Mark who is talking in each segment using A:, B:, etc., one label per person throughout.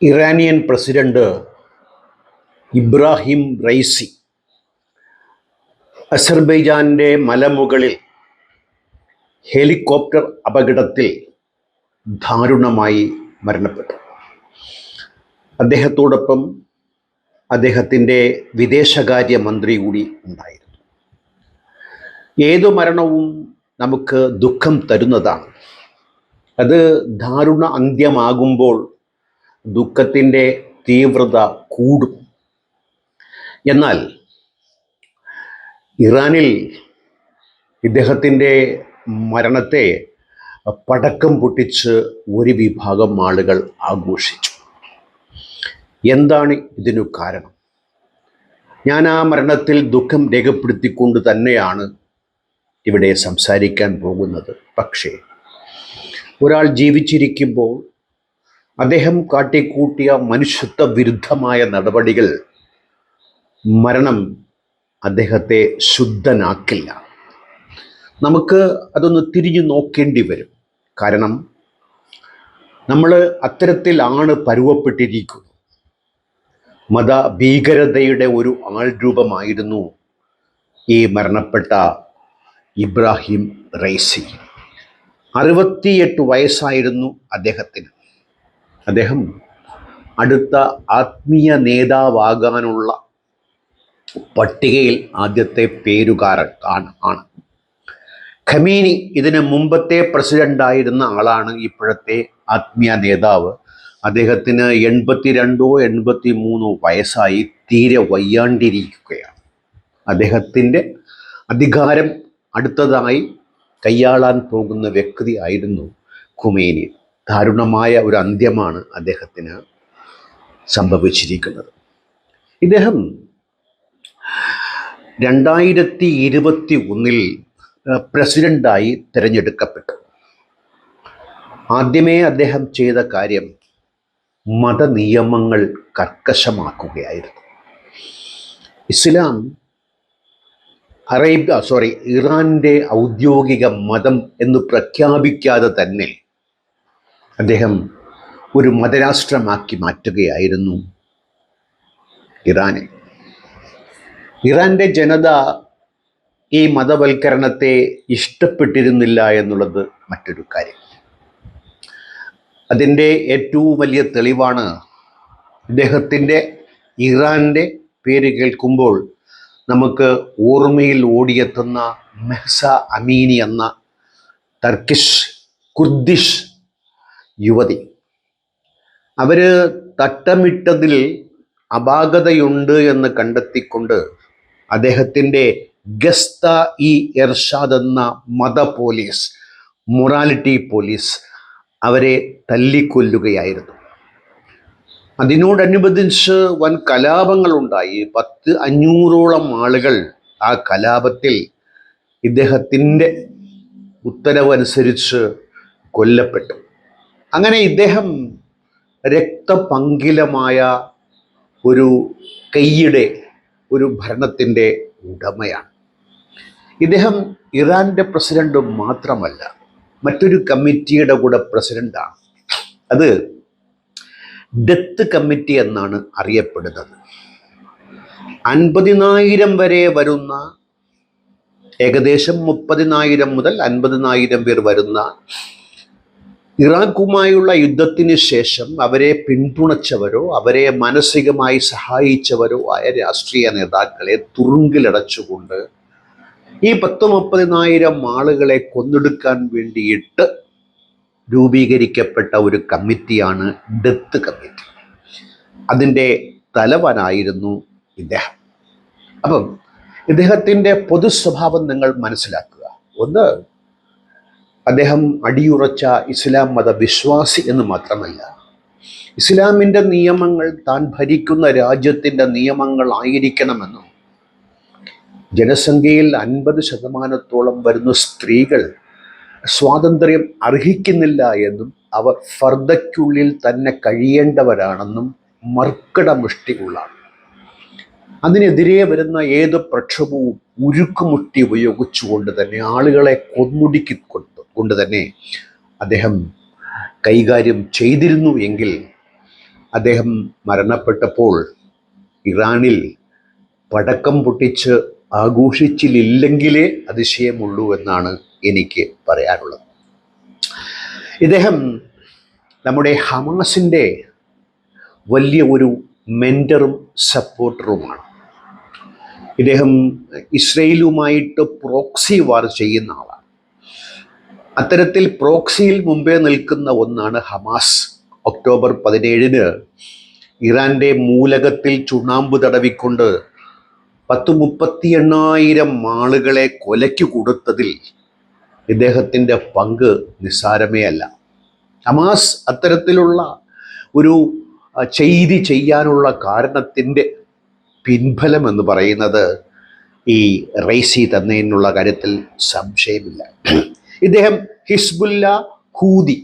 A: Iranian president Ebrahim Raisi അസർബൈജാന്റെ മലമുകളിൽ helicopter അപകടത്തിൽ ദാരുണമായി മരണപ്പെട്ടു. അദ്ദേഹത്തോടൊപ്പം അദ്ദേഹത്തിൻ്റെ വിദേശകാര്യ മന്ത്രി കൂടി ഉണ്ടായിരുന്നു. ഏതു മരണവും നമുക്ക് ദുഃഖം തരുന്നതാണ്. അത് ദാരുണ അന്ത്യമാകുമ്പോൾ ദുഃഖത്തിൻ്റെ തീവ്രത കൂടും. എന്നാൽ ഇറാനിൽ ഇദ്ദേഹത്തിൻ്റെ മരണത്തെ പടക്കം പൊട്ടിച്ച് ഒരു വിഭാഗം ആളുകൾ ആഘോഷിച്ചു. എന്താണ് ഇതിനു കാരണം? ഞാൻ ആ മരണത്തിൽ ദുഃഖം രേഖപ്പെടുത്തിക്കൊണ്ട് തന്നെയാണ് ഇവിടെ സംസാരിക്കാൻ പോകുന്നത്. പക്ഷേ ഒരാൾ ജീവിച്ചിരിക്കുമ്പോൾ അദ്ദേഹം കാട്ടിക്കൂട്ടിയ മനുഷ്യത്വ വിരുദ്ധമായ നടപടികൾ മരണം അദ്ദേഹത്തെ ശുദ്ധനാക്കില്ല. നമുക്ക് അതൊന്ന് തിരിഞ്ഞു നോക്കേണ്ടി വരും. കാരണം നമ്മൾ അത്തരത്തിലാണ് പരുവപ്പെട്ടിരിക്കുന്നത്. മതഭീകരതയുടെ ഒരു ആൾരൂപമായിരുന്നു ഈ മരണപ്പെട്ട ഇബ്രാഹിം റൈസി. 68 വയസ്സായിരുന്നു അദ്ദേഹത്തിന്. അദ്ദേഹം അടുത്ത ആത്മീയ നേതാവാകാനുള്ള പട്ടികയിൽ ആദ്യത്തെ പേരുകാരൻ ആണ്. ഖമീനി ഇതിന് മുമ്പത്തെ പ്രസിഡൻ്റായിരുന്ന ആളാണ് ഇപ്പോഴത്തെ ആത്മീയ നേതാവ്. അദ്ദേഹത്തിന് 82 83 വയസ്സായി, തീരെ വയ്യാണ്ടിരിക്കുകയാണ്. അദ്ദേഹത്തിൻ്റെ അധികാരം അടുത്തതായി കൈയാളാൻ പോകുന്ന വ്യക്തി ആയിരുന്നു ഖുമൈനി. ദാരുണമായ ഒരു അന്ത്യമാണ് അദ്ദേഹത്തിന് സംഭവിച്ചിരിക്കുന്നത്. ഇദ്ദേഹം 2021 പ്രസിഡൻ്റായി തിരഞ്ഞെടുക്കപ്പെട്ടു. ആദ്യമേ അദ്ദേഹം ചെയ്ത കാര്യം മതനിയമങ്ങൾ കർക്കശമാക്കുകയായിരുന്നു. ഇറാൻ്റെ ഔദ്യോഗിക മതം എന്ന് പ്രഖ്യാപിക്കാതെ തന്നെ അദ്ദേഹം ഒരു മതരാഷ്ട്രമാക്കി മാറ്റുകയായിരുന്നു ഇറാനെ. ഇറാൻ്റെ ജനത ഈ മതവൽക്കരണത്തെ ഇഷ്ടപ്പെട്ടിരുന്നില്ല എന്നുള്ളത് മറ്റൊരു കാര്യം. അതിൻ്റെ ഏറ്റവും വലിയ തെളിവാണ് ഇദ്ദേഹത്തിൻ്റെ ഇറാൻ്റെ പേര് കേൾക്കുമ്പോൾ നമുക്ക് ഓർമ്മയിൽ ഓടിയെത്തുന്ന മെഹ്സ അമീനി എന്ന കുർദിഷ് യുവതി. അവർ തട്ടമിട്ടതിൽ അപാകതയുണ്ട് എന്ന് കണ്ടെത്തിക്കൊണ്ട് അദ്ദേഹത്തിൻ്റെ ഗസ്ത ഇ ഇർഷാദ് എന്ന മത പോലീസ്, മൊറാലിറ്റി പോലീസ് അവരെ തല്ലിക്കൊല്ലുകയായിരുന്നു. അതിനോടനുബന്ധിച്ച് വൻ കലാപങ്ങളുണ്ടായി. 500ഓളം ആളുകൾ ആ കലാപത്തിൽ ഇദ്ദേഹത്തിൻ്റെ ഉത്തരവനുസരിച്ച് കൊല്ലപ്പെട്ടു. അങ്ങനെ ഇദ്ദേഹം രക്തപങ്കിലമായ ഒരു കൈയുടെ ഒരു ഭരണത്തിൻ്റെ ഉടമയാണ്. ഇദ്ദേഹം ഇറാൻ്റെ പ്രസിഡന്റ് മാത്രമല്ല, മറ്റൊരു കമ്മിറ്റിയുടെ കൂടെ പ്രസിഡന്റാണ്. അത് ഡെത്ത് കമ്മിറ്റി എന്നാണ് അറിയപ്പെടുന്നത്. 50,000 വരെ വരുന്ന, ഏകദേശം 30,000 മുതൽ 50,000 പേർ വരുന്ന ഇറാഖുമായുള്ള യുദ്ധത്തിന് ശേഷം അവരെ പിന്തുണച്ചവരോ അവരെ മാനസികമായി സഹായിച്ചവരോ ആയ രാഷ്ട്രീയ നേതാക്കളെ തുറുങ്കിലടച്ചുകൊണ്ട് ഈ 30,000 ആളുകളെ കൊന്നൊടുക്കാൻ വേണ്ടിയിട്ട് രൂപീകരിക്കപ്പെട്ട ഒരു കമ്മിറ്റിയാണ് ഡെത്ത് കമ്മിറ്റി. അതിൻ്റെ തലവനായിരുന്നു ഇദ്ദേഹം. അപ്പം ഇദ്ദേഹത്തിൻ്റെ പൊതു സ്വഭാവം നിങ്ങൾ മനസ്സിലാക്കുക. ഒന്ന്, അദ്ദേഹം അടിയുറച്ച ഇസ്ലാം മതവിശ്വാസി എന്ന് മാത്രമല്ല, ഇസ്ലാമിൻ്റെ നിയമങ്ങൾ താൻ ഭരിക്കുന്ന രാജ്യത്തിൻ്റെ നിയമങ്ങളായിരിക്കണമെന്നും ജനസംഖ്യയിൽ 50% വരുന്ന സ്ത്രീകൾ സ്വാതന്ത്ര്യം അർഹിക്കുന്നില്ല എന്നും അവർ ഫർദയ്ക്കുള്ളിൽ തന്നെ കഴിയേണ്ടവരാണെന്നും മർക്കടമുഷ്ടി ഉള്ളാണ്. അതിനെതിരെ വരുന്ന ഏത് പ്രക്ഷോഭവും ഉരുക്കുമുട്ടി ഉപയോഗിച്ചുകൊണ്ട് തന്നെ, ആളുകളെ കൊന്നൊടുക്കിക്കൊണ്ട് തന്നെ അദ്ദേഹം കൈകാര്യം ചെയ്തിരുന്നു എങ്കിൽ അദ്ദേഹം മരണപ്പെട്ടപ്പോൾ ഇറാനിൽ പടക്കം പൊട്ടിച്ച് ആഘോഷിച്ചില്ലെങ്കിലേ അതിശയമുള്ളൂ എന്നാണ് എനിക്ക് പറയാനുള്ളത്. ഇദ്ദേഹം നമ്മുടെ ഹമാസിൻ്റെ വലിയ ഒരു മെൻറ്ററും സപ്പോർട്ടറുമാണ്. ഇദ്ദേഹം ഇസ്രയേലുമായിട്ട് പ്രോക്സി വാർ ചെയ്യുന്ന ആളാണ്. അത്തരത്തിൽ പ്രോക്സിയിൽ മുമ്പേ നിൽക്കുന്ന ഒന്നാണ് ഹമാസ്. ഒക്ടോബർ 17 ഇറാൻ്റെ മൂലകത്തിൽ ചുണ്ണാമ്പ് തടവിക്കൊണ്ട് 38,000 ആളുകളെ കൊലയ്ക്ക് കൊടുത്തതിൽ ഇദ്ദേഹത്തിൻ്റെ പങ്ക് നിസ്സാരമേ അല്ല. ഹമാസ് അത്തരത്തിലുള്ള ഒരു ചെയ്തി ചെയ്യാനുള്ള കാരണത്തിൻ്റെ പിൻഫലം എന്ന് പറയുന്നത് ഈ റൈസി തന്നതിനുള്ള കാര്യത്തിൽ സംശയമില്ല. ഇദ്ദേഹം ഹിസ്ബുല്ല ഹൂതി.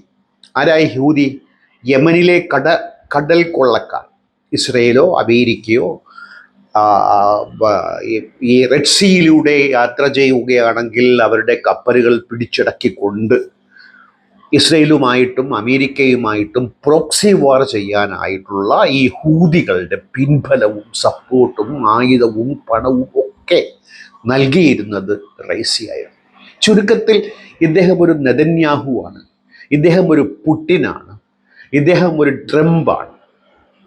A: ആരായി ഹൂതി? യമനിലെ കടൽ കൊള്ളക്കാർ. ഇസ്രയേലോ അമേരിക്കയോ ഈ റെഡ് സീയിലൂടെ യാത്ര ചെയ്യുകയാണെങ്കിൽ അവരുടെ കപ്പലുകൾ പിടിച്ചടക്കിക്കൊണ്ട് ഇസ്രയേലുമായിട്ടും അമേരിക്കയുമായിട്ടും പ്രോക്സി വാർ ചെയ്യാനായിട്ടുള്ള ഈ ഹൂതികളുടെ പിൻബലവും സപ്പോർട്ടും ആയുധവും പണവും ഒക്കെ നൽകിയിരുന്നത് റൈസിയായിരുന്നു. ചുരുക്കത്തിൽ ഇദ്ദേഹം ഒരു നെതന്യാഹുവാണ്, ഇദ്ദേഹം ഒരു പുടിനാണ്, ഇദ്ദേഹം ഒരു ട്രംപാണ്.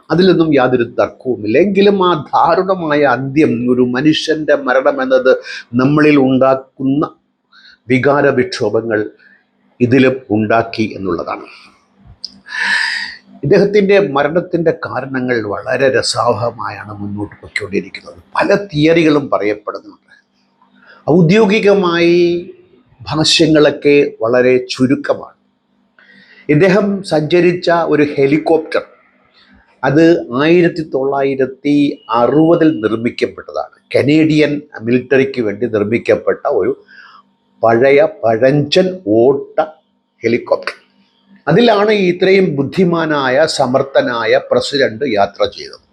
A: അതിലൊന്നും യാതൊരു തർക്കവുമില്ല. എങ്കിലും ആ ദാരുണമായ അന്ത്യം, ഒരു മനുഷ്യൻ്റെ മരണം എന്നത് നമ്മളിൽ ഉണ്ടാക്കുന്ന വികാര വിക്ഷോഭങ്ങൾ ഇതിലും ഉണ്ടാക്കി എന്നുള്ളതാണ്. ഇദ്ദേഹത്തിൻ്റെ മരണത്തിൻ്റെ കാരണങ്ങൾ വളരെ രസാവഹമായാണ് മുന്നോട്ട് പൊയ്ക്കൊണ്ടിരിക്കുന്നത്. പല തിയറികളും പറയപ്പെടുന്നുണ്ട്. ഔദ്യോഗികമായി ഭാഷ്യങ്ങളൊക്കെ വളരെ ചുരുക്കമാണ്. ഇദ്ദേഹം സഞ്ചരിച്ച ഒരു ഹെലികോപ്റ്റർ, അത് 1960 നിർമ്മിക്കപ്പെട്ടതാണ്. കനേഡിയൻ മിലിറ്ററിക്ക് വേണ്ടി നിർമ്മിക്കപ്പെട്ട ഒരു പഴഞ്ചൻ ഓട്ട ഹെലികോപ്റ്റർ. അതിലാണ് ഇത്രയും ബുദ്ധിമാനായ സമർത്ഥനായ പ്രസിഡന്റ് യാത്ര ചെയ്തത്.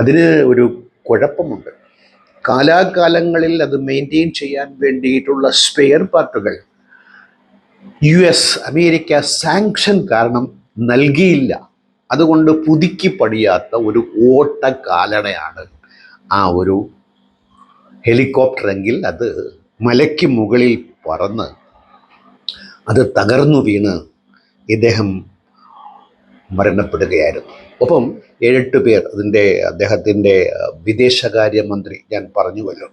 A: അതിന് ഒരു കുഴപ്പമുണ്ട്. കാലാകാലങ്ങളിൽ അത് മെയിൻറ്റെയിൻ ചെയ്യാൻ വേണ്ടിയിട്ടുള്ള സ്പെയർ പാർട്ടുകൾ അമേരിക്ക സാങ്ഷൻ കാരണം നൽകിയില്ല. അതുകൊണ്ട് പുതുക്കി പണിയാത്ത ഒരു ഓട്ട കാലടയാണ് ആ ഒരു ഹെലികോപ്റ്റർ എങ്കിൽ അത് മലയ്ക്ക് മുകളിൽ പറന്ന് അത് തകർന്നു വീണ് ഇദ്ദേഹം മരണപ്പെടുകയായിരുന്നു. ഒപ്പം 7-8 പേർ, അദ്ദേഹത്തിൻ്റെ വിദേശകാര്യമന്ത്രി ഞാൻ പറഞ്ഞുവല്ലോ.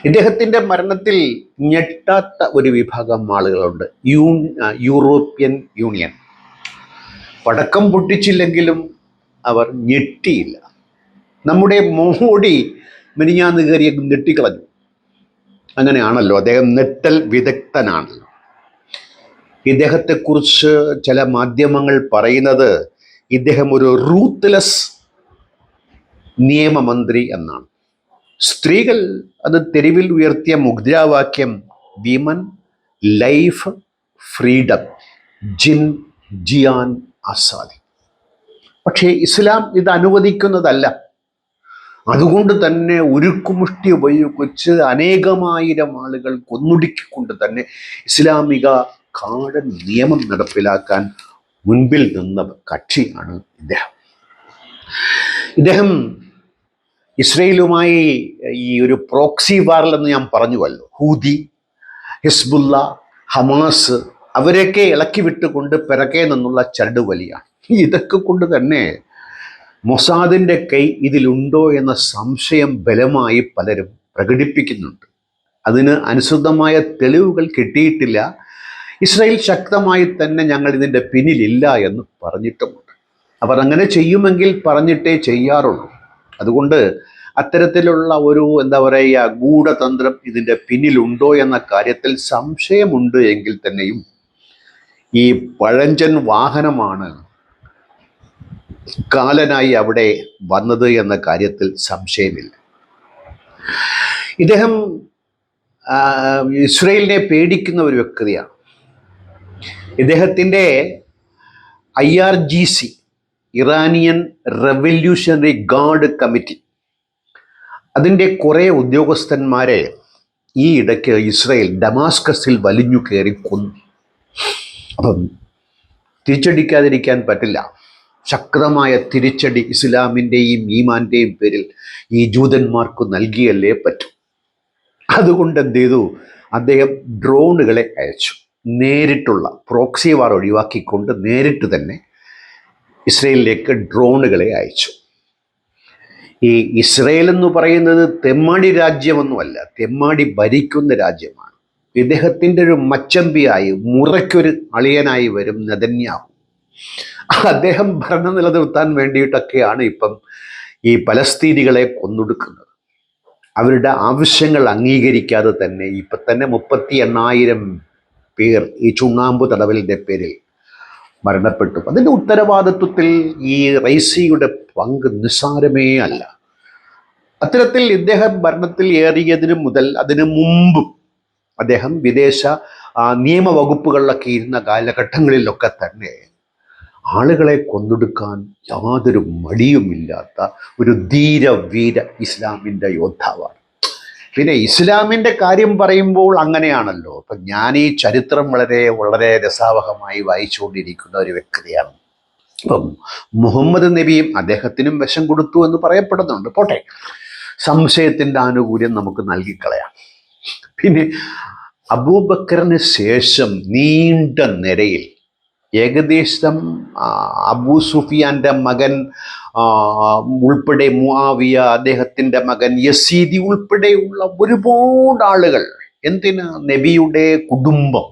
A: ഇദ്ദേഹത്തിൻ്റെ മരണത്തിൽ ഞെട്ടാത്ത ഒരു വിഭാഗം ആളുകളുണ്ട്. യൂറോപ്യൻ യൂണിയൻ പടക്കം പൊട്ടിച്ചില്ലെങ്കിലും അവർ ഞെട്ടിയില്ല. നമ്മുടെ മോഡി മിനിഞ്ഞാന്ന് കയറി ഞെട്ടിക്കളഞ്ഞു. അങ്ങനെയാണല്ലോ, അദ്ദേഹം നെട്ടൽ വിദഗ്ധനാണല്ലോ. ഇദ്ദേഹത്തെക്കുറിച്ച് ചില മാധ്യമങ്ങൾ പറയുന്നത് ഇദ്ദേഹം ഒരു റൂത്ത്ലെസ് നിയമമന്ത്രി എന്നാണ്. സ്ത്രീകൾ അത് തെരുവിൽ ഉയർത്തിയ മുദ്രാവാക്യം വിമൻ ലൈഫ് ഫ്രീഡം ജിയാൻ ആസാദി. പക്ഷേ ഇസ്ലാം ഇത് അനുവദിക്കുന്നതല്ല. അതുകൊണ്ട് തന്നെ ഉരുക്കുമുഷ്ടി ഉപയോഗിച്ച് അനേകമായിരം ആളുകൾ കൊന്നൊടുക്കിക്കൊണ്ട് തന്നെ ഇസ്ലാമിക കാടൻ നിയമം നടപ്പിലാക്കാൻ മുൻപിൽ നിന്ന കക്ഷിയാണ് ഇദ്ദേഹം. ഇദ്ദേഹം ഇസ്രയേലുമായി ഈ ഒരു പ്രോക്സി വാറിലെന്ന് ഞാൻ പറഞ്ഞുവല്ലോ, ഹൂതി, ഹിസ്ബുല്ല, ഹമാസ് അവരെയൊക്കെ ഇളക്കി വിട്ടുകൊണ്ട് പിറകെ നിന്നുള്ള ചരടുവലിയാണ്. ഇതൊക്കെ കൊണ്ട് തന്നെ മൊസാദിൻ്റെ കൈ ഇതിലുണ്ടോ എന്ന സംശയം ബലമായി പലരും പ്രകടിപ്പിക്കുന്നുണ്ട്. അതിന് അനുസൃതമായ തെളിവുകൾ കിട്ടിയിട്ടില്ല. ഇസ്രായേൽ ശക്തമായി തന്നെ ഞങ്ങൾ ഇതിൻ്റെ പിന്നിലില്ല എന്ന് പറഞ്ഞിട്ടുമുണ്ട്. അവർ അങ്ങനെ ചെയ്യുമെങ്കിൽ പറഞ്ഞിട്ടേ ചെയ്യാറുള്ളൂ. അതുകൊണ്ട് അത്തരത്തിലുള്ള ഒരു ഗൂഢതന്ത്രം ഇതിൻ്റെ പിന്നിലുണ്ടോ എന്ന കാര്യത്തിൽ സംശയമുണ്ട് എങ്കിൽ തന്നെയും ഈ പഴഞ്ചൻ വാഹനമാണ് കാലനായി അവിടെ വന്നത് എന്ന കാര്യത്തിൽ സംശയമില്ല. ഇദ്ദേഹം ഇസ്രയേലിനെ പേടിക്കുന്ന ഒരു വ്യക്തിയാണ്. ഇദ്ദേഹത്തിൻ്റെ IRGC, Iranian revolutionary guard committee, അതിൻ്റെ കുറേ ഉദ്യോഗസ്ഥന്മാരെ ഈ ഇടയ്ക്ക് ഇസ്രയേൽ ഡമാസ്കസിൽ വലിഞ്ഞു കയറി കൊന്നു. അപ്പം തിരിച്ചടിക്കാതിരിക്കാൻ പറ്റില്ല. ശക്തമായ തിരിച്ചടി ഇസ്ലാമിൻ്റെയും ഈമാൻ്റെയും പേരിൽ ഈ ജൂതന്മാർക്ക് നൽകിയല്ലേ പറ്റൂ. അതുകൊണ്ട് എന്ത് ചെയ്തു? അദ്ദേഹം ഡ്രോണുകളെ അയച്ചു. നേരിട്ടുള്ള പ്രോക്സി വാർ ഒഴിവാക്കിക്കൊണ്ട് നേരിട്ട് തന്നെ ഇസ്രയേലിലേക്ക് ഡ്രോണുകളെ അയച്ചു. ഈ ഇസ്രയേൽ എന്ന് പറയുന്നത് തെമ്മാടി രാജ്യമൊന്നുമല്ല, തെമ്മാടി ഭരിക്കുന്ന രാജ്യമാണ്. ഇദ്ദേഹത്തിൻ്റെ ഒരു മച്ചമ്പിയായി, മുറയ്ക്കൊരു അളിയനായി വരും നെതന്യാഹു. അദ്ദേഹം ഭരണം നിലനിർത്താൻ വേണ്ടിയിട്ടൊക്കെയാണ് ഇപ്പം ഈ പലസ്തീനികളെ കൊന്നൊടുക്കുന്നത്. അവരുടെ ആവശ്യങ്ങൾ അംഗീകരിക്കാതെ തന്നെ ഇപ്പം തന്നെ 38,000 പേർ ഈ ചുണ്ണാമ്പ് തടവലിൻ്റെ പേരിൽ മരണപ്പെട്ടു. അതിൻ്റെ ഉത്തരവാദിത്വത്തിൽ ഈ റൈസിയുടെ പങ്ക് നിസ്സാരമേ അല്ല. അത്തരത്തിൽ ഇദ്ദേഹം ഭരണത്തിൽ ഏറിയതിനു മുതൽ അതിനു മുമ്പും അദ്ദേഹം വിദേശ നിയമവകുപ്പുകളിലൊക്കെ ഇരുന്ന കാലഘട്ടങ്ങളിലൊക്കെ തന്നെ ആളുകളെ കൊന്നൊടുക്കാൻ യാതൊരു മടിയുമില്ലാത്ത ഒരു ധീരവീര ഇസ്ലാമിൻ്റെ യോദ്ധാവാണ്. പിന്നെ ഇസ്ലാമിൻ്റെ കാര്യം പറയുമ്പോൾ അങ്ങനെയാണല്ലോ. അപ്പം ഞാൻ ഈ ചരിത്രം വളരെ വളരെ രസാവഹമായി വായിച്ചുകൊണ്ടിരിക്കുന്ന ഒരു വ്യക്തിയാണ്. അപ്പം മുഹമ്മദ് നബിയും അദ്ദേഹത്തിനും വിഷം കൊടുത്തു എന്ന് പറയപ്പെടുന്നുണ്ട്. പോട്ടെ, സംശയത്തിൻ്റെ ആനുകൂല്യം നമുക്ക് നൽകിക്കളയാം. പിന്നെ അബൂബക്കറിന് ശേഷം നീണ്ട നിരയിൽ ഏകദേശം അബൂ സുഫിയാൻ്റെ മകൻ ഉൾപ്പെടെ മുആവിയ, അദ്ദേഹത്തിൻ്റെ മകൻ യസീദി ഉൾപ്പെടെയുള്ള ഒരുപാട് ആളുകൾ, എന്തിന്, നബിയുടെ കുടുംബം,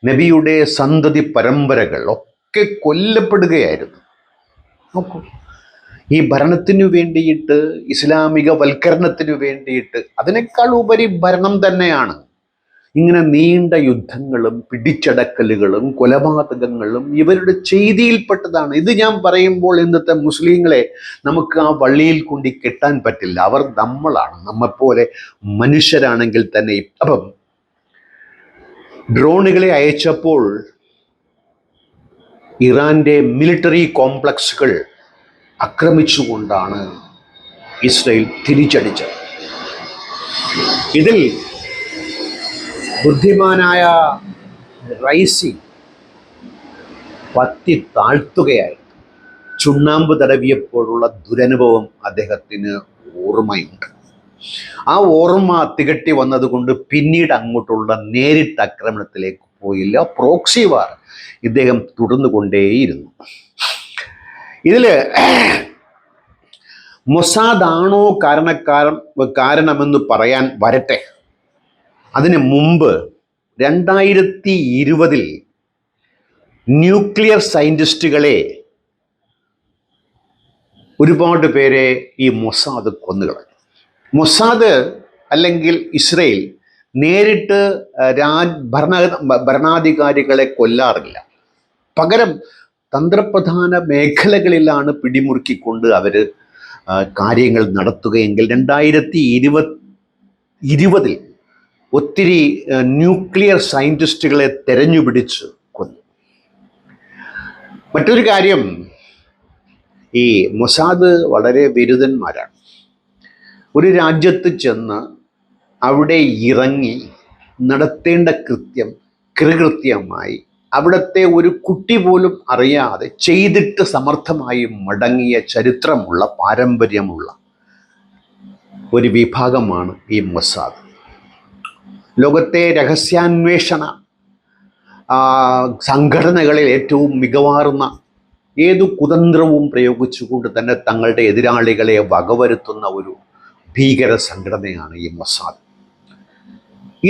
A: നബിയുടെ സന്തതി പരമ്പരകൾ ഒക്കെ കൊല്ലപ്പെടുകയായിരുന്നു. നോക്കൂ, ഈ ഭരണത്തിനു വേണ്ടിയിട്ട്, ഇസ്ലാമിക വൽക്കരണത്തിനു വേണ്ടിയിട്ട്, അതിനേക്കാൾ ഉപരി ഭരണം തന്നെയാണ്. ഇങ്ങനെ നീണ്ട യുദ്ധങ്ങളും പിടിച്ചടക്കലുകളും കൊലപാതകങ്ങളും ഇവരുടെ ചെയ്തിയിൽപ്പെട്ടതാണ്. ഇത് ഞാൻ പറയുമ്പോൾ ഇന്നത്തെ മുസ്ലിങ്ങളെ നമുക്ക് ആ വള്ളിയിൽ കൊണ്ടി കെട്ടാൻ പറ്റില്ല. അവർ നമ്മളാണ്, നമ്മെപ്പോലെ മനുഷ്യരാണെങ്കിൽ തന്നെ. അപ്പം ഡ്രോണുകളെ അയച്ചപ്പോൾ ഇറാൻ്റെ മിലിറ്ററി കോംപ്ലക്സുകൾ ആക്രമിച്ചുകൊണ്ടാണ് ഇസ്രയേൽ തിരിച്ചടിച്ചത്. ഇതിൽ ബുദ്ധിമാനായ റൈസി പത്തി താഴ്ത്തുകയായി. ചുണ്ണാമ്പ് തടവിയപ്പോഴുള്ള ദുരനുഭവം അദ്ദേഹത്തിന് ഓർമ്മയുണ്ട്. ആ ഓർമ്മ തികട്ടി വന്നതുകൊണ്ട് പിന്നീട് അങ്ങോട്ടുള്ള നേരിട്ട് ആക്രമണത്തിലേക്ക് പോയില്ല. പ്രോക്സി വാർ ഇദ്ദേഹം തുടർന്നു കൊണ്ടേയിരുന്നു. ഇതിൽ മൊസാദാണോ കാരണമെന്ന് പറയാൻ വരട്ടെ. അതിന് മുമ്പ് 2020 ന്യൂക്ലിയർ സയൻറ്റിസ്റ്റുകളെ ഒരുപാട് പേരെ ഈ മൊസാദ് കൊന്നുകളഞ്ഞു. മൊസാദ് അല്ലെങ്കിൽ ഇസ്രയേൽ നേരിട്ട് ഭരണാധികാരികളെ കൊല്ലാറില്ല. പകരം തന്ത്രപ്രധാന മേഖലകളിലാണ് പിടിമുറുക്കിക്കൊണ്ട് അവർ കാര്യങ്ങൾ നടത്തുകയെങ്കിൽ 2020 ഒത്തിരി ന്യൂക്ലിയർ സയൻറ്റിസ്റ്റുകളെ തെരഞ്ഞുപിടിച്ച് കൊന്നു. മറ്റൊരു കാര്യം, ഈ മൊസാദ് വളരെ ബിരുദന്മാരാണ്. ഒരു രാജ്യത്ത് ചെന്ന് അവിടെ ഇറങ്ങി നടത്തേണ്ട കൃത്യമായി അവിടുത്തെ ഒരു കുട്ടി പോലും അറിയാതെ ചെയ്തിട്ട് സമർത്ഥമായി മടങ്ങിയ ചരിത്രമുള്ള, പാരമ്പര്യമുള്ള ഒരു വിഭാഗമാണ് ഈ മൊസാദ്. ലോകത്തെ രഹസ്യാന്വേഷണ സംഘടനകളിൽ ഏറ്റവും മികവാർന്ന ഏതു കുതന്ത്രവും പ്രയോഗിച്ചുകൊണ്ട് തന്നെ തങ്ങളുടെ എതിരാളികളെ വകവരുത്തുന്ന ഒരു ഭീകര സംഘടനയാണ് ഈ മൊസാദ്.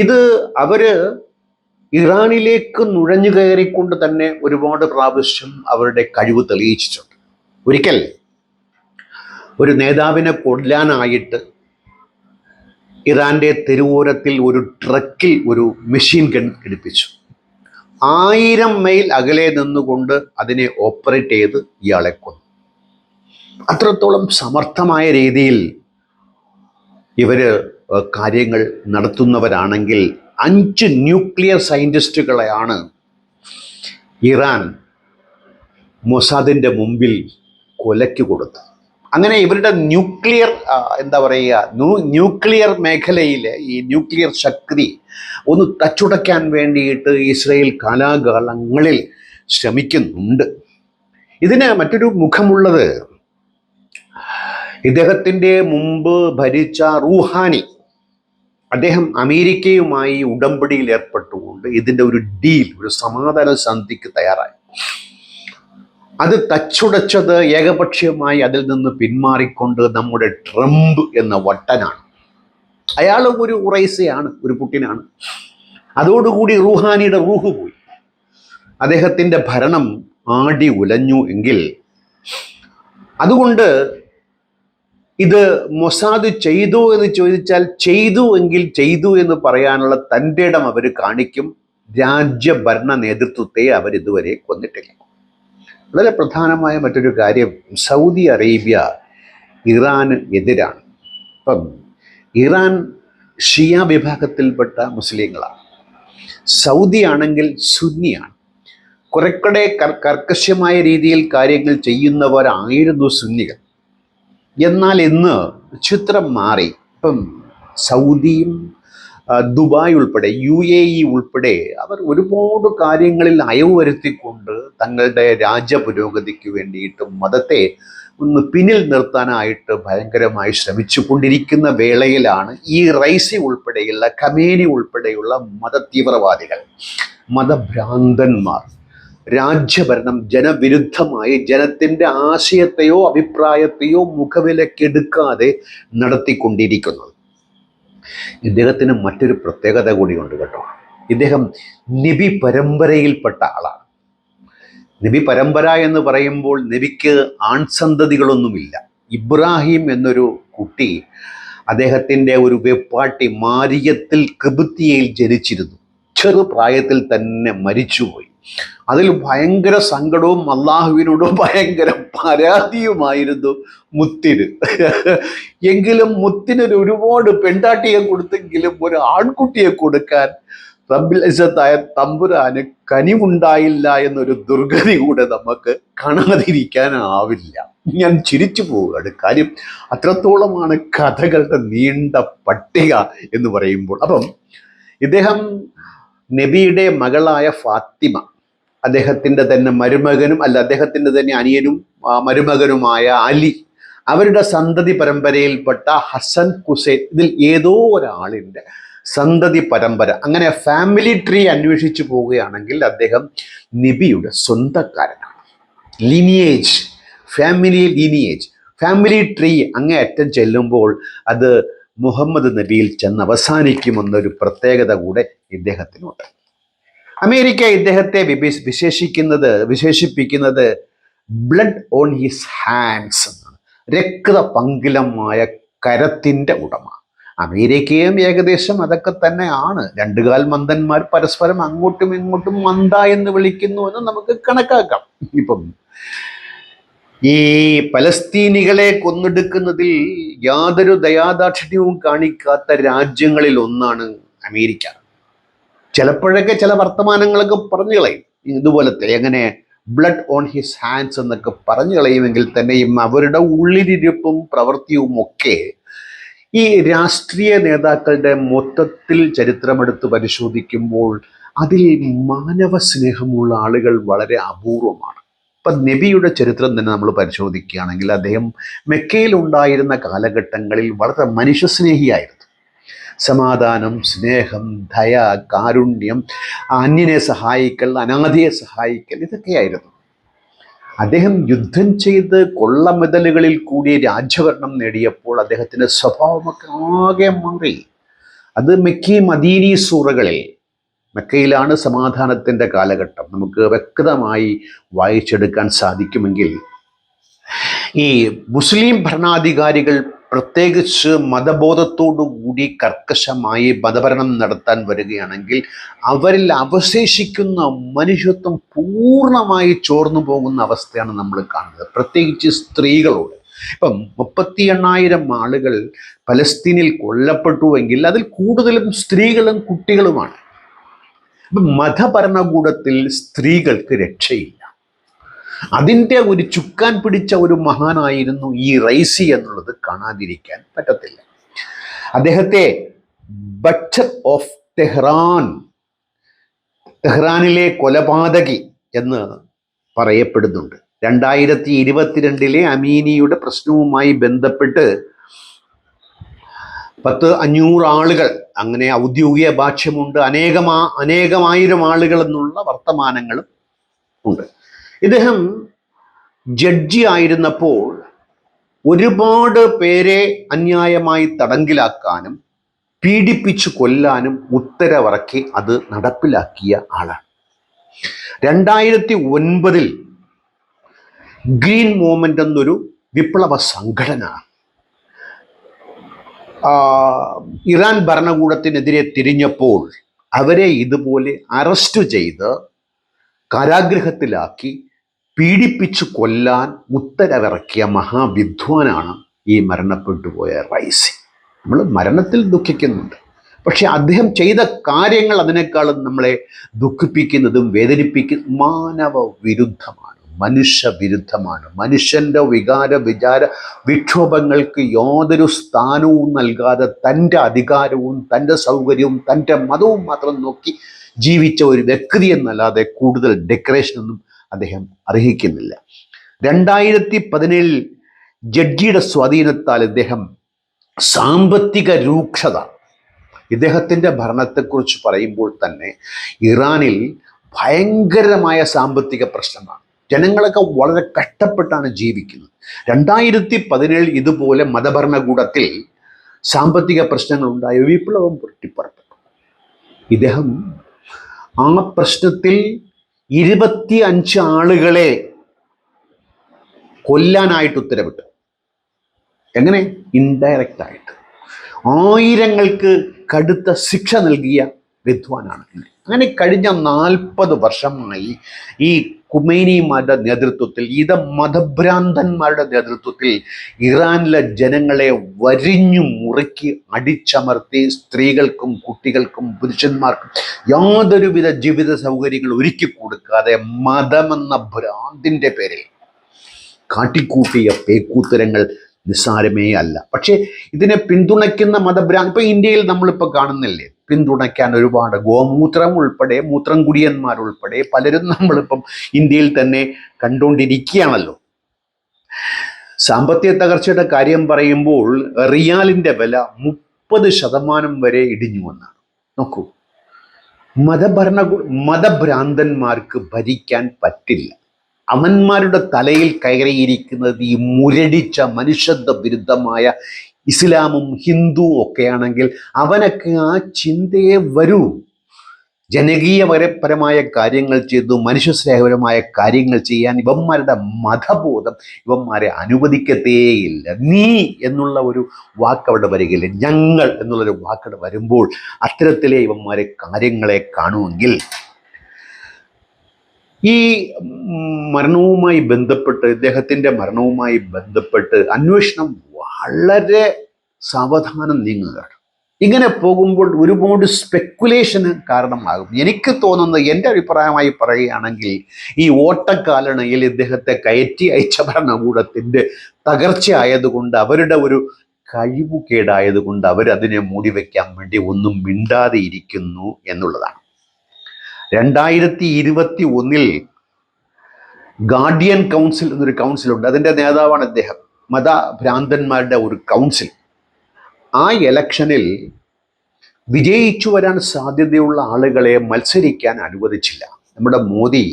A: ഇത് അവര് ഇറാനിലേക്ക് നുഴഞ്ഞു കയറിക്കൊണ്ട് തന്നെ ഒരുപാട് പ്രാവശ്യം അവരുടെ കഴിവ് തെളിയിച്ചിട്ടുണ്ട്. ഒരിക്കൽ ഒരു നേതാവിനെ കൊല്ലാനായിട്ട് ഇറാൻ്റെ തെരുവോരത്തിൽ ഒരു ട്രക്കിൽ ഒരു മെഷീൻ ഗൺ ഘടിപ്പിച്ചു. 1000 മൈൽ അകലെ നിന്നുകൊണ്ട് അതിനെ ഓപ്പറേറ്റ് ചെയ്ത് ഇയാളെ കൊന്നു. അത്രത്തോളം സമർത്ഥമായ രീതിയിൽ ഇവര് കാര്യങ്ങൾ നടത്തുന്നവരാണെങ്കിൽ 5 ന്യൂക്ലിയർ സയൻറ്റിസ്റ്റുകളെയാണ് ഇറാൻ മൊസാദിൻ്റെ മുമ്പിൽ കൊലയ്ക്ക് കൊടുത്തത്. അങ്ങനെ ഇവരുടെ ന്യൂക്ലിയർ ന്യൂക്ലിയർ മേഖലയിലെ ഈ ന്യൂക്ലിയർ ശക്തി ഒന്ന് തച്ചുടയ്ക്കാൻ വേണ്ടിയിട്ട് ഇസ്രയേൽ കാലാകാലങ്ങളിൽ ശ്രമിക്കുന്നുണ്ട്. ഇതിന് മറ്റൊരു മുഖമുള്ളത്, ഇദ്ദേഹത്തിൻ്റെ മുമ്പ് ഭരിച്ച റൂഹാനി, അദ്ദേഹം അമേരിക്കയുമായി ഉടമ്പടിയിൽ ഏർപ്പെട്ടുകൊണ്ട് ഇതിൻ്റെ ഒരു ഡീൽ, ഒരു സമാധാന സന്ധിക്ക് തയ്യാറായി. അത് തച്ചുടച്ചത് ഏകപക്ഷീയമായി അതിൽ നിന്ന് പിന്മാറിക്കൊണ്ട് നമ്മുടെ ട്രംപ് എന്ന വട്ടനാണ്. അയാളും ഒരു ഉറൈസയാണ്, ഒരു പുട്ടിനാണ്. അതോടുകൂടി റൂഹാനിയുടെ റൂഹ് പോയി. അദ്ദേഹത്തിൻ്റെ ഭരണം ആടി ഉലഞ്ഞു എങ്കിൽ, അതുകൊണ്ട് ഇത് മൊസാദ് ചെയ്തു എന്ന് ചോദിച്ചാൽ ചെയ്തു എങ്കിൽ ചെയ്തു എന്ന് പറയാനുള്ള തൻ്റെ ഇടം അവർ കാണിക്കും. രാജ്യഭരണ നേതൃത്വത്തെ അവരിതുവരെ കൊന്നിട്ടില്ല. വളരെ പ്രധാനമായ മറ്റൊരു കാര്യം, സൗദി അറേബ്യ ഇറാന് എതിരാണ്. ഇപ്പം ഇറാൻ ഷിയ വിഭാഗത്തിൽപ്പെട്ട മുസ്ലിങ്ങളാണ്, സൗദി ആണെങ്കിൽ സുന്നിയാണ്. കുറെക്കൂടെ കർക്കശമായ രീതിയിൽ കാര്യങ്ങൾ ചെയ്യുന്നവരായിരുന്നു സുന്നികൾ. എന്നാൽ ഇന്ന് ചിത്രം മാറി. ഇപ്പം സൗദിയും ദുബായ് ഉൾപ്പെടെ UAE ഉൾപ്പെടെ അവർ ഒരുപാട് കാര്യങ്ങളിൽ അയവ് വരുത്തിക്കൊണ്ട് തങ്ങളുടെ രാജ്യ പുരോഗതിക്ക് വേണ്ടിയിട്ട് മതത്തെ ഒന്ന് പിന്നിൽ നിർത്താനായിട്ട് ഭയങ്കരമായി ശ്രമിച്ചു കൊണ്ടിരിക്കുന്ന വേളയിലാണ് ഈ റൈസി ഉൾപ്പെടെയുള്ള ഖമേനി ഉൾപ്പെടെയുള്ള മതതീവ്രവാദികൾ, മതഭ്രാന്തന്മാർ രാജ്യഭരണം ജനവിരുദ്ധമായി ജനത്തിൻ്റെ ആശയത്തെയോ അഭിപ്രായത്തെയോ മുഖവിലക്കെടുക്കാതെ നടത്തിക്കൊണ്ടിരിക്കുന്നത്. ഇദ്ദേഹത്തിന് മറ്റൊരു പ്രത്യേകത കൂടിയുണ്ട് കേട്ടോ. ഇദ്ദേഹം നബി പരമ്പരയിൽപ്പെട്ട ആളാണ്. നബി പരമ്പര എന്ന് പറയുമ്പോൾ നബിക്ക് ആൺസന്തതികളൊന്നുമില്ല. ഇബ്രാഹിം എന്നൊരു കുട്ടി അദ്ദേഹത്തിൻ്റെ ഒരു വെപ്പാട്ടി മാരിയത്തിൽ കിബ്തിയയിൽ ജനിച്ചിരുന്നു. ചെറുപ്രായത്തിൽ തന്നെ മരിച്ചുപോയി. അതിൽ ഭയങ്കര സങ്കടവും അള്ളാഹുവിനോടും ഭയങ്കര പരാതിയുമായിരുന്നു മുത്തിന്. എങ്കിലും മുത്തിനൊരു ഒരുപാട് പെണ്ടാട്ടിയെ കൊടുത്തെങ്കിലും ഒരു ആൺകുട്ടിയെ കൊടുക്കാൻ റബ്ബുൽ ഇസ്സത്തായ തമ്പുരാന് കനിവുണ്ടായില്ല എന്നൊരു ദുർഗതി കൂടെ നമുക്ക് കാണാതിരിക്കാനാവില്ല. ഞാൻ ചിരിച്ചു പോവുകയാണ്. കാര്യം അത്രത്തോളമാണ് കഥകളുടെ നീണ്ട പട്ടിക എന്ന് പറയുമ്പോൾ. അപ്പം ഇദ്ദേഹം നബിയുടെ മകളായ ഫാത്തിമ, അദ്ദേഹത്തിൻ്റെ തന്നെ മരുമകനും അദ്ദേഹത്തിൻ്റെ തന്നെ അനിയനും മരുമകനുമായ അലി, അവരുടെ സന്തതി പരമ്പരയിൽപ്പെട്ട ഹസൻ ഹുസൈൻ, ഇതിൽ ഏതോ ഒരാളിൻ്റെ സന്തതി പരമ്പര, അങ്ങനെ ഫാമിലി ട്രീ അന്വേഷിച്ചു പോവുകയാണെങ്കിൽ അദ്ദേഹം നബിയുടെ സ്വന്തക്കാരനാണ്. Lineage, family lineage, family tree അങ്ങേയറ്റം ചെല്ലുമ്പോൾ അത് മുഹമ്മദ് നബിയിൽ ചെന്ന് അവസാനിക്കുമെന്നൊരു പ്രത്യേകത കൂടെ ഇദ്ദേഹത്തിനുണ്ട്. അമേരിക്ക ഇദ്ദേഹത്തെ വിശേഷിപ്പിക്കുന്നത് ബ്ലഡ് ഓൺ ഹിസ് ഹാൻഡ്സ് എന്നാണ്. രക്തപങ്കിലമായ കരത്തിൻ്റെ ഉടമ. അമേരിക്കയും ഏകദേശം അതൊക്കെ തന്നെയാണ്. രണ്ടുകാൽ മന്ദന്മാർ പരസ്പരം അങ്ങോട്ടും ഇങ്ങോട്ടും മന്ദ എന്ന് വിളിക്കുന്നു എന്ന് നമുക്ക് കണക്കാക്കാം. ഇപ്പം ഈ പലസ്തീനികളെ കൊന്നെടുക്കുന്നതിൽ യാതൊരു ദയാദാക്ഷിണ്യവും കാണിക്കാത്ത രാജ്യങ്ങളിൽ ഒന്നാണ് അമേരിക്ക. ചിലപ്പോഴൊക്കെ ചില വർത്തമാനങ്ങളൊക്കെ പറഞ്ഞു കളയും, ഇതുപോലത്തെ എങ്ങനെ ബ്ലഡ് ഓൺ ഹിസ് ഹാൻഡ്സ് എന്നൊക്കെ പറഞ്ഞു കളയുമെങ്കിൽ തന്നെയും അവരുടെ ഉള്ളിലിരിപ്പും പ്രവൃത്തിയും ഒക്കെ ഈ രാഷ്ട്രീയ നേതാക്കളുടെ മൊത്തത്തിൽ ചരിത്രമെടുത്ത് പരിശോധിക്കുമ്പോൾ അതിൽ മാനവ സ്നേഹമുള്ള ആളുകൾ വളരെ അപൂർവമാണ്. ഇപ്പം നബിയുടെ ചരിത്രം തന്നെ നമ്മൾ പരിശോധിക്കുകയാണെങ്കിൽ അദ്ദേഹം മെക്കയിൽ ഉണ്ടായിരുന്ന കാലഘട്ടങ്ങളിൽ വളരെ മനുഷ്യസ്നേഹിയായിരുന്നു. സമാധാനം, സ്നേഹം, ദയ, കാരുണ്യം, അന്യനെ സഹായിക്കൽ, അനാഥയെ സഹായിക്കൽ, ഇതൊക്കെയായിരുന്നു. അദ്ദേഹം യുദ്ധം ചെയ്ത് കൊള്ളമെതലുകളിൽ കൂടി രാജ്യഭരണം നേടിയപ്പോൾ അദ്ദേഹത്തിൻ്റെ സ്വഭാവമൊക്കെ ആകെ മാറി. അത് മെക്കി മദീനി സൂറകളിൽ, മെക്കയിലാണ് സമാധാനത്തിൻ്റെ കാലഘട്ടം, നമുക്ക് വ്യക്തമായി വായിച്ചെടുക്കാൻ സാധിക്കുമെങ്കിൽ ഈ മുസ്ലിം ഭരണാധികാരികൾ പ്രത്യേകിച്ച് മതബോധത്തോടു കൂടി കർക്കശമായി മതഭരണം നടത്താൻ വരികയാണെങ്കിൽ അവരിൽ അവശേഷിക്കുന്ന മനുഷ്യത്വം പൂർണ്ണമായി ചോർന്നു പോകുന്ന അവസ്ഥയാണ് നമ്മൾ കാണുന്നത്. പ്രത്യേകിച്ച് സ്ത്രീകളോട്. ഇപ്പം 38,000 ആളുകൾ പലസ്തീനിൽ കൊല്ലപ്പെട്ടുവെങ്കിൽ അതിൽ കൂടുതലും സ്ത്രീകളും കുട്ടികളുമാണ്. അപ്പം മതഭരണകൂടത്തിൽ സ്ത്രീകൾക്ക് രക്ഷയില്ല. അതിൻ്റെ ഒരു ചുക്കാൻ പിടിച്ച ഒരു മഹാനായിരുന്നു ഈ റൈസി എന്നുള്ളത് കാണാതിരിക്കാൻ പറ്റത്തില്ല. അദ്ദേഹത്തെ ബച്ചർ ഓഫ് ടെഹ്റാനിലെ കൊലപാതകി എന്ന് പറയപ്പെടുന്നുണ്ട്. 2022 അമീനിയുടെ പ്രശ്നവുമായി ബന്ധപ്പെട്ട് 500 ആളുകൾ, അങ്ങനെ ഔദ്യോഗിക ഭാഷ്യമുണ്ട്, അനേകമായിരം ആളുകൾ എന്നുള്ള വർത്തമാനങ്ങളും ഉണ്ട്. ഇദ്ദേഹം ജഡ്ജി ആയിരുന്നപ്പോൾ ഒരുപാട് പേരെ അന്യായമായി തടങ്കിലാക്കാനും പീഡിപ്പിച്ചു കൊല്ലാനും ഉത്തരവിറക്കി അത് നടപ്പിലാക്കിയ ആളാണ്. 2009 ഗ്രീൻ മൂവ്മെന്റ് എന്നൊരു വിപ്ലവ സംഘടന ഇറാൻ ഭരണകൂടത്തിനെതിരെ തിരിഞ്ഞപ്പോൾ അവരെ ഇതുപോലെ അറസ്റ്റ് ചെയ്ത് കാരാഗൃഹത്തിലാക്കി പീഡിപ്പിച്ചു കൊല്ലാൻ ഉത്തരവിറക്കിയ മഹാവിദ്വാനാണ് ഈ മരണപ്പെട്ടുപോയ റൈസി. നമ്മൾ മരണത്തിൽ ദുഃഖിക്കുന്നുണ്ട്, പക്ഷെ അദ്ദേഹം ചെയ്ത കാര്യങ്ങൾ അതിനേക്കാളും നമ്മളെ ദുഃഖിപ്പിക്കുന്നതും മാനവ വിരുദ്ധമാണ്, മനുഷ്യ വിരുദ്ധമാണ്. മനുഷ്യൻ്റെ വിചാര വിക്ഷോഭങ്ങൾക്ക് യാതൊരു സ്ഥാനവും നൽകാതെ തൻ്റെ അധികാരവും തൻ്റെ സൗകര്യവും തൻ്റെ മതവും മാത്രം നോക്കി ജീവിച്ച ഒരു വ്യക്തി എന്നല്ലാതെ കൂടുതൽ ഡെക്കറേഷനൊന്നും അദ്ദേഹം അർഹിക്കുന്നില്ല. 2017 ജഡ്ജിയുടെ സ്വാധീനത്താൽ ഇദ്ദേഹം സാമ്പത്തിക രൂക്ഷത, ഇദ്ദേഹത്തിൻ്റെ ഭരണത്തെക്കുറിച്ച് പറയുമ്പോൾ തന്നെ ഇറാനിൽ ഭയങ്കരമായ സാമ്പത്തിക പ്രശ്നമാണ്. ജനങ്ങളൊക്കെ വളരെ കഷ്ടപ്പെട്ടാണ് ജീവിക്കുന്നത്. 2017 ഇതുപോലെ മതഭരണകൂടത്തിൽ സാമ്പത്തിക പ്രശ്നങ്ങളുണ്ടായ വിപ്ലവം പൊട്ടിപ്പുറപ്പെട്ടു. ഇദ്ദേഹം ആ പ്രശ്നത്തിൽ 25 ആളുകളെ കൊല്ലാനായിട്ട് ഉത്തരവിട്ടു. എങ്ങനെ? ഇൻഡയറക്റ്റ് ആയിട്ട്. ആയിരങ്ങൾക്ക് കടുത്ത ശിക്ഷ നൽകിയ വിദ്വാനാണ്. അങ്ങനെ കഴിഞ്ഞ 40 വർഷമായി ഈ ഖുമൈനിമാരുടെ നേതൃത്വത്തിൽ, മതഭ്രാന്തന്മാരുടെ നേതൃത്വത്തിൽ ഇറാനിലെ ജനങ്ങളെ വരിഞ്ഞു മുറുക്കി അടിച്ചമർത്തി സ്ത്രീകൾക്കും കുട്ടികൾക്കും പുരുഷന്മാർക്കും യാതൊരുവിധ ജീവിത സൗകര്യങ്ങൾ ഒരുക്കി കൊടുക്കാതെ മതമെന്ന ഭ്രാന്തിൻ്റെ പേരിൽ കാട്ടിക്കൂട്ടിയ പേക്കൂത്തരങ്ങൾ നിസ്സാരമേ അല്ല. പക്ഷേ ഇതിനെ പിന്തുണയ്ക്കുന്ന മതഭ്രാന്ത് ഇപ്പം ഇന്ത്യയിൽ നമ്മളിപ്പോൾ കാണുന്നില്ലേ, പിന്തുണയ്ക്കാൻ ഒരുപാട് ഗോമൂത്രം ഉൾപ്പെടെ മൂത്രം കുടിയന്മാരുൾപ്പെടെ പലരും നമ്മളിപ്പം ഇന്ത്യയിൽ തന്നെ കണ്ടുകൊണ്ടിരിക്കുകയാണല്ലോ. സാമ്പത്തിക തകർച്ചയുടെ കാര്യം പറയുമ്പോൾ റിയാലിൻ്റെ വില 30% വരെ ഇടിഞ്ഞു എന്നാണ്. നോക്കൂ, മതഭ്രാന്തന്മാർക്ക് ഭരിക്കാൻ പറ്റില്ല. അവന്മാരുടെ തലയിൽ കയറിയിരിക്കുന്നത് ഈ മുരടിച്ച മനുഷ്യത്വ വിരുദ്ധമായ ഇസ്ലാമും ഹിന്ദുവും ഒക്കെയാണെങ്കിൽ അവനൊക്കെ ആ ചിന്തയെ വരൂ. ജനകീയപരമായ കാര്യങ്ങൾ ചെയ്തു മനുഷ്യസ്നേഹപരമായ കാര്യങ്ങൾ ചെയ്യാൻ ഇവന്മാരുടെ മതബോധം ഇവന്മാരെ അനുവദിക്കത്തേയില്ല. നീ എന്നുള്ള ഒരു വാക്കവിടെ വരികയില്ല, ഞങ്ങൾ എന്നുള്ളൊരു വാക്കവിടെ വരുമ്പോൾ അത്തരത്തിലെ ഇവന്മാരെ കാര്യങ്ങളെ കാണുമെങ്കിൽ ഈ മരണവുമായി ബന്ധപ്പെട്ട്, ഇദ്ദേഹത്തിൻ്റെ മരണവുമായി ബന്ധപ്പെട്ട് അന്വേഷണം വളരെ സാവധാനം നീങ്ങുകയാണ്. ഇങ്ങനെ പോകുമ്പോൾ ഒരുപാട് സ്പെക്കുലേഷന് കാരണമാകും. എനിക്ക് തോന്നുന്നത്, എൻ്റെ അഭിപ്രായമായി പറയുകയാണെങ്കിൽ, ഈ ഓട്ടക്കാലണയിൽ ഇദ്ദേഹത്തെ കയറ്റി അയച്ച ഭരണകൂടത്തിൻ്റെ തകർച്ച ആയതുകൊണ്ട്, അവരുടെ ഒരു കഴിവുകേടായതുകൊണ്ട് അവരതിനെ മൂടിവെക്കാൻ വേണ്ടി ഒന്നും മിണ്ടാതെ ഇരിക്കുന്നു എന്നുള്ളതാണ്. 2021 ഗാർഡിയൻ കൗൺസിൽ എന്നൊരു കൗൺസിലുണ്ട്. അതിൻ്റെ നേതാവാണ് അദ്ദേഹം. മതഭ്രാന്തന്മാരുടെ ഒരു കൗൺസിൽ. ആ ഇലക്ഷനിൽ വിജയിച്ചു വരാൻ സാധ്യതയുള്ള ആളുകളെ മത്സരിക്കാൻ അനുവദിച്ചില്ല. നമ്മുടെ മോദി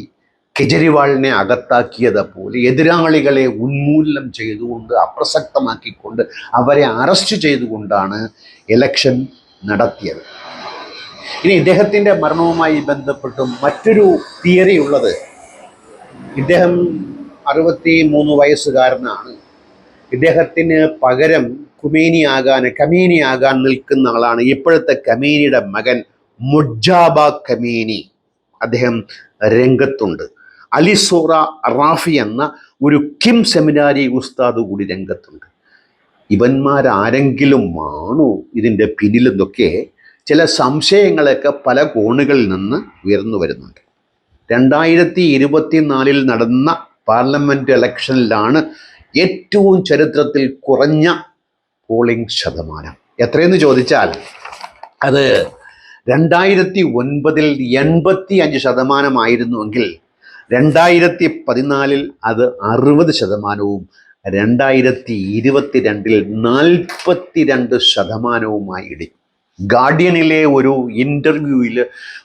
A: കെജ്രിവാളിനെ അകത്താക്കിയതുപോലെ എതിരാളികളെ ഉന്മൂലനം ചെയ്തുകൊണ്ട്, അപ്രസക്തമാക്കിക്കൊണ്ട്, അവരെ അറസ്റ്റ് ചെയ്തുകൊണ്ടാണ് ഇലക്ഷൻ നടത്തിയത്. ഇനി ഇദ്ദേഹത്തിൻ്റെ മരണവുമായി ബന്ധപ്പെട്ടും മറ്റൊരു തിയറി ഉള്ളത്, ഇദ്ദേഹം 63 വയസ്സുകാരനാണ്. ഇദ്ദേഹത്തിന് പകരം കമീനി ആകാൻ നിൽക്കുന്ന ആളാണ് ഇപ്പോഴത്തെ കമീനിയുടെ മകൻ മുജാബ കമീനി. അദ്ദേഹം രംഗത്തുണ്ട്. അലിസോറ റാഫി എന്ന ഒരു കിം സെമിനാരി ഉസ്താദ് കൂടി രംഗത്തുണ്ട്. ഇവന്മാരാരെങ്കിലും ആണോ ഇതിൻ്റെ പിന്നിലെന്നൊക്കെ ചില സംശയങ്ങളൊക്കെ പല കോണുകളിൽ നിന്ന് ഉയർന്നു വരുന്നുണ്ട്. 2024 നടന്ന പാർലമെൻറ്റ് ഇലക്ഷനിലാണ് ഏറ്റവും ചരിത്രത്തിൽ കുറഞ്ഞ പോളിംഗ് ശതമാനം. എത്രയെന്ന് ചോദിച്ചാൽ അത് 2009 85% 2014 അത് 60%, 2022 42%. ഇടിഞ്ഞു. ഗാർഡിയനിലെ ഒരു ഇന്റർവ്യൂവിൽ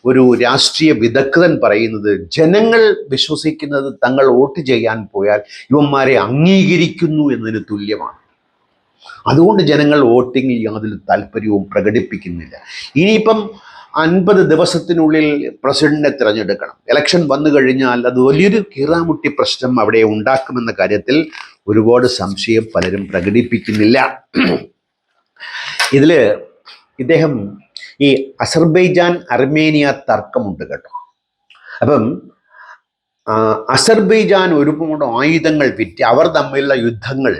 A: ഒരു രാഷ്ട്രീയ വിദഗ്ധൻ പറയുന്നത്, ജനങ്ങൾ വിശ്വസിക്കുന്നത് തങ്ങൾ വോട്ട് ചെയ്യാൻ പോയാൽ ഇവന്മാരെ അംഗീകരിക്കുന്നു എന്നതിന് തുല്യമാണ്. അതുകൊണ്ട് ജനങ്ങൾ വോട്ടിങ്ങിൽ യാതൊരു താല്പര്യവും പ്രകടിപ്പിക്കുന്നില്ല. ഇനിയിപ്പം 50 ദിവസത്തിനുള്ളിൽ പ്രസിഡന്റിനെ തിരഞ്ഞെടുക്കണം. ഇലക്ഷൻ വന്നു കഴിഞ്ഞാൽ അത് വലിയൊരു കീറാമുട്ടി പ്രശ്നം അവിടെ ഉണ്ടാക്കുമെന്ന കാര്യത്തിൽ ഒരുപാട് സംശയം പലരും പ്രകടിപ്പിക്കുന്നില്ല. ഇതില് ഇദ്ദേഹം ഈ അസർബൈജാൻ അർമേനിയ തർക്കമുണ്ട് കേട്ടോ. അപ്പം അസർബൈജാൻ ഒരുപാട് ആയുധങ്ങൾ വിറ്റ് അവർ തമ്മിലുള്ള യുദ്ധങ്ങൾ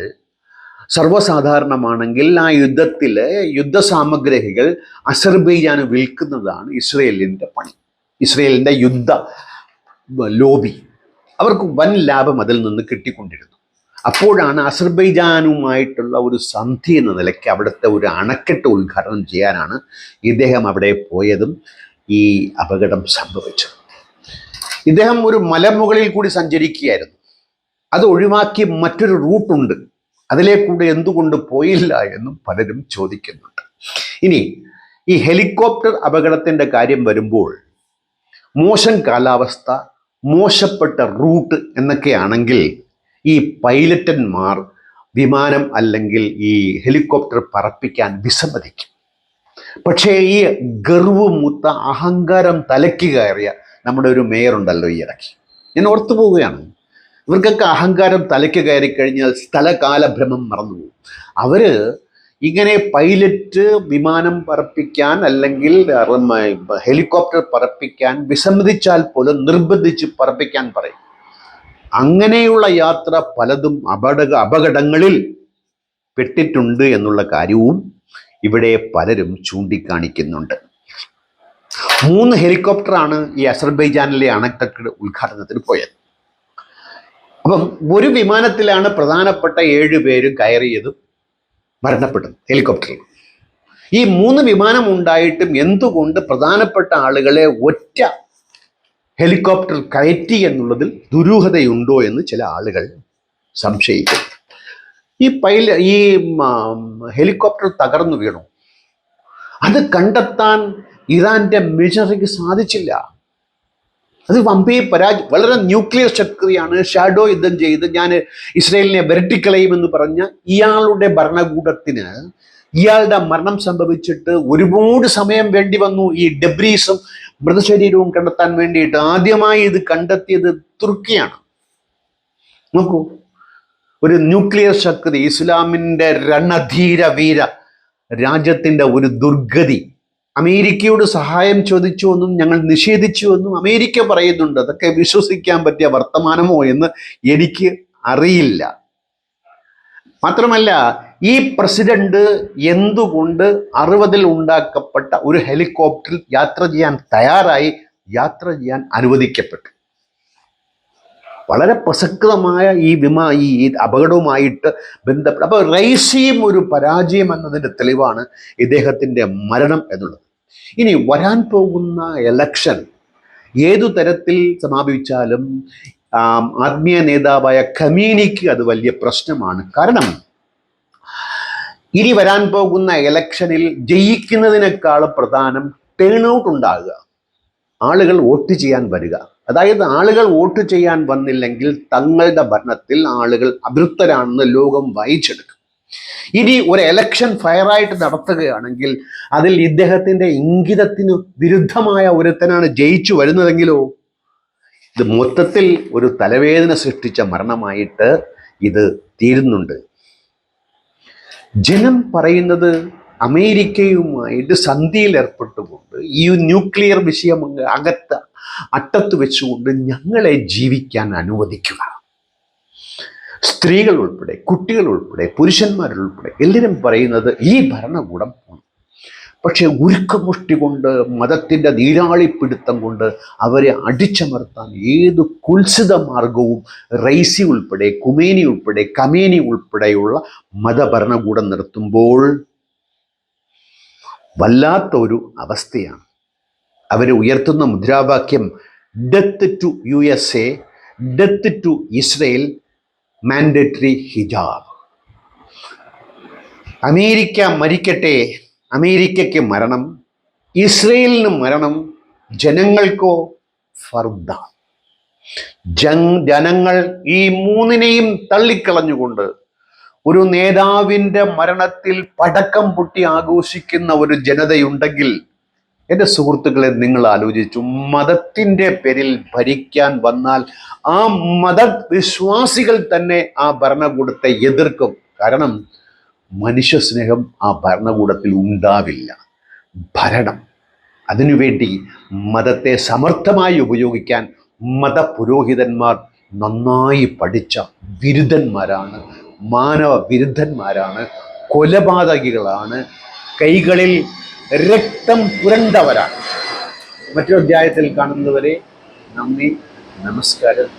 A: സർവ്വസാധാരണമാണെങ്കിൽ ആ യുദ്ധത്തിലെ യുദ്ധസാമഗ്രികൾ അസർബൈജാന് വിൽക്കുന്നതാണ് ഇസ്രയേലിൻ്റെ പണി, ഇസ്രയേലിൻ്റെ യുദ്ധ ലോബി. അവർക്ക് വൻ ലാഭം അതിൽ നിന്ന് കിട്ടിക്കൊണ്ടിരുന്നു. അപ്പോഴാണ് അസർബൈജാനുമായിട്ടുള്ള ഒരു സന്ധി എന്ന നിലയ്ക്ക് അവിടുത്തെ ഒരു അണക്കെട്ട് ഉദ്ഘാടനം ചെയ്യാനാണ് ഇദ്ദേഹം അവിടെ പോയതും ഈ അപകടം സംഭവിച്ചത്. ഇദ്ദേഹം ഒരു മലമുകളിൽ കൂടി സഞ്ചരിക്കുകയായിരുന്നു. അത് ഒഴിവാക്കി മറ്റൊരു റൂട്ടുണ്ട്, അതിലെ കൂടെ എന്തുകൊണ്ട് പോയില്ല എന്നും പലരും ചോദിക്കുന്നുണ്ട്. ഇനി ഈ ഹെലികോപ്റ്റർ അപകടത്തിൻ്റെ കാര്യം വരുമ്പോൾ മോശം കാലാവസ്ഥ, മോശപ്പെട്ട റൂട്ട് എന്നൊക്കെയാണെങ്കിൽ ഈ പൈലറ്റന്മാർ വിമാനം അല്ലെങ്കിൽ ഈ ഹെലികോപ്റ്റർ പറപ്പിക്കാൻ വിസമ്മതിക്കും. പക്ഷേ ഈ ഗർവ് മൂത്ത അഹങ്കാരം തലയ്ക്ക് കയറിയ നമ്മുടെ ഒരു മേയർ ഉണ്ടല്ലോ ഈ ഇടയ്ക്ക്, ഞാൻ ഓർത്തു പോവുകയാണ്. ഇവർക്കൊക്കെ അഹങ്കാരം തലയ്ക്ക് കയറി കഴിഞ്ഞാൽ സ്ഥലകാലഭ്രമം മറന്നുപോകും. അവര് ഇങ്ങനെ പൈലറ്റ് വിമാനം പറപ്പിക്കാൻ അല്ലെങ്കിൽ ഹെലികോപ്റ്റർ പറപ്പിക്കാൻ വിസമ്മതിച്ചാൽ പോലും നിർബന്ധിച്ച് പറപ്പിക്കാൻ പറയും. അങ്ങനെയുള്ള യാത്ര പലതും അപകടങ്ങളിൽ പെട്ടിട്ടുണ്ട് എന്നുള്ള കാര്യവും ഇവിടെ പലരും ചൂണ്ടിക്കാണിക്കുന്നുണ്ട്. 3 ഹെലികോപ്റ്ററാണ് ഈ അസർബൈജാനിലെ അണക്കെട്ട് ഉദ്ഘാടനത്തിന് പോയത്. അപ്പം ഒരു വിമാനത്തിലാണ് പ്രധാനപ്പെട്ട 7 പേരും കയറിയതും മരണപ്പെട്ടത് ഹെലികോപ്റ്ററിൽ. ഈ 3 വിമാനം ഉണ്ടായിട്ടും എന്തുകൊണ്ട് പ്രധാനപ്പെട്ട ആളുകളെ ഒറ്റ ഹെലികോപ്റ്റർ കയറ്റി എന്നുള്ളതിൽ ദുരൂഹതയുണ്ടോ എന്ന് ചില ആളുകൾ സംശയിക്കുന്നു. ഈ ഹെലികോപ്റ്റർ തകർന്നു വീണു, അത് കണ്ടെത്താൻ ഇറാന്റെ മിലിറ്ററിക്ക് സാധിച്ചില്ല. അത് വമ്പേ വളരെ ന്യൂക്ലിയർ ശക്തിയാണ്. ഷാഡോ യുദ്ധം ചെയ്ത് ഞാൻ ഇസ്രയേലിനെ വിരട്ടിക്കളയുമെന്ന് പറഞ്ഞ ഇയാളുടെ ഭരണകൂടത്തിന് ഇയാളുടെ മരണം സംഭവിച്ചിട്ട് ഒരുപാട് സമയം വേണ്ടി വന്നു ഈ ഡെബ്രീസും മൃതശരീരവും കണ്ടെത്താൻ വേണ്ടിയിട്ട്. ആദ്യമായി ഇത് കണ്ടെത്തിയത് തുർക്കിയാണ്. നോക്കൂ, ഒരു ന്യൂക്ലിയർ ശക്തി, ഇസ്ലാമിൻ്റെ രണധീര വീര രാജ്യത്തിൻ്റെ ഒരു ദുർഗതി. അമേരിക്കയോട് സഹായം ചോദിച്ചുവെന്നും ഞങ്ങൾ നിഷേധിച്ചുവെന്നും അമേരിക്ക പറയുന്നുണ്ട്. അതൊക്കെ വിശ്വസിക്കാൻ പറ്റിയ വർത്തമാനമോ എന്ന് എനിക്ക് അറിയില്ല. മാത്രമല്ല, ഈ പ്രസിഡന്റ് എന്തുകൊണ്ട് 60-ൽ ഉണ്ടാക്കപ്പെട്ട ഒരു ഹെലികോപ്റ്ററിൽ യാത്ര ചെയ്യാൻ തയ്യാറായി, യാത്ര ചെയ്യാൻ അനുവദിക്കപ്പെട്ടു? വളരെ പ്രസക്തമായ ഈ അപകടവുമായിട്ട് ബന്ധപ്പെട്ട അപ്പോൾ റൈസിയും ഒരു പരാജയം എന്നതിൻ്റെ തെളിവാണ് ഇദ്ദേഹത്തിൻ്റെ മരണം എന്നുള്ളത്. ഇനി വരാൻ പോകുന്ന എലക്ഷൻ ഏതു തരത്തിൽ സമാപിച്ചാലും ആത്മീയ നേതാവായ ഖമീനിക്ക് അത് വലിയ പ്രശ്നമാണ്. കാരണം ഇനി വരാൻ പോകുന്ന എലക്ഷനിൽ ജയിക്കുന്നതിനേക്കാൾ പ്രധാനം ടേൺ ഔട്ട് ഉണ്ടാകുക, ആളുകൾ വോട്ട് ചെയ്യാൻ വരിക. അതായത് ആളുകൾ വോട്ട് ചെയ്യാൻ വന്നില്ലെങ്കിൽ തങ്ങളുടെ ഭരണത്തിൽ ആളുകൾ അതൃപ്തരാണെന്ന് ലോകം വായിച്ചെടുക്കും. ഇനി ഒരു എലക്ഷൻ ഫയറായിട്ട് നടത്തുകയാണെങ്കിൽ അതിൽ ഇദ്ദേഹത്തിൻ്റെ ഇംഗിതത്തിന് വിരുദ്ധമായ ഒരുത്തനാണ് ജയിച്ചു വരുന്നതെങ്കിലോ, ഇത് മൊത്തത്തിൽ ഒരു തലവേദന സൃഷ്ടിച്ച മരണമായിട്ട് ഇത് തീരുന്നുണ്ട്. ജനം പറയുന്നത് അമേരിക്കയുമായിട്ട് സന്ധിയിൽ ഏർപ്പെട്ടുകൊണ്ട് ഈ ന്യൂക്ലിയർ വിഷയം അറ്റത്ത് വെച്ചുകൊണ്ട് ഞങ്ങളെ ജീവിക്കാൻ അനുവദിക്കുക. സ്ത്രീകൾ ഉൾപ്പെടെ, കുട്ടികൾ ഉൾപ്പെടെ, പുരുഷന്മാരുൾപ്പെടെ എല്ലാവരും പറയുന്നത് ഈ ഭരണകൂടം. പക്ഷെ ഉരുക്കമുഷ്ടി കൊണ്ട്, മതത്തിൻ്റെ നീരാളിപ്പിടുത്തം കൊണ്ട് അവരെ അടിച്ചമർത്താൻ ഏത് കുൽസിത മാർഗവും റൈസി ഉൾപ്പെടെ, ഖുമേനി ഉൾപ്പെടെ, ഖമേനി ഉൾപ്പെടെയുള്ള മതഭരണകൂടം നടത്തുമ്പോൾ വല്ലാത്ത ഒരു അവസ്ഥയാണ്. അവർ ഉയർത്തുന്ന മുദ്രാവാക്യം death to USA, death to Israel, mandatory ഹിജാബ്. അമേരിക്ക മരിക്കട്ടെ, അമേരിക്കയ്ക്ക് മരണം, ഇസ്രയേലിന് മരണം, ജനങ്ങൾക്കോ ഫർദ. ജനങ്ങൾ ഈ മൂന്നിനെയും തള്ളിക്കളഞ്ഞുകൊണ്ട് ഒരു നേതാവിൻ്റെ മരണത്തിൽ പടക്കം പൊട്ടി ആഘോഷിക്കുന്ന ഒരു ജനതയുണ്ടെങ്കിൽ, എൻ്റെ സുഹൃത്തുക്കളെ, നിങ്ങൾ ആലോചിച്ചു, മതത്തിൻ്റെ പേരിൽ ഭരിക്കാൻ വന്നാൽ ആ മതവിശ്വാസികൾ തന്നെ ആ ഭരണകൂടത്തെ എതിർക്കും. കാരണം മനുഷ്യസ്നേഹം ആ ഭരണകൂടത്തിൽ ഉണ്ടാവില്ല. ഭരണം, അതിനുവേണ്ടി മതത്തെ സമർത്ഥമായി ഉപയോഗിക്കാൻ മതപുരോഹിതന്മാർ നന്നായി പഠിച്ച വിരുദ്ധന്മാരാണ്, മാനവ വിരുദ്ധന്മാരാണ്, കൊലപാതകികളാണ്, കൈകളിൽ രക്തം പുരണ്ടവരാണ്. മറ്റൊരു അധ്യായത്തിൽ കാണുന്നവരെ നന്ദി, നമസ്കാരം.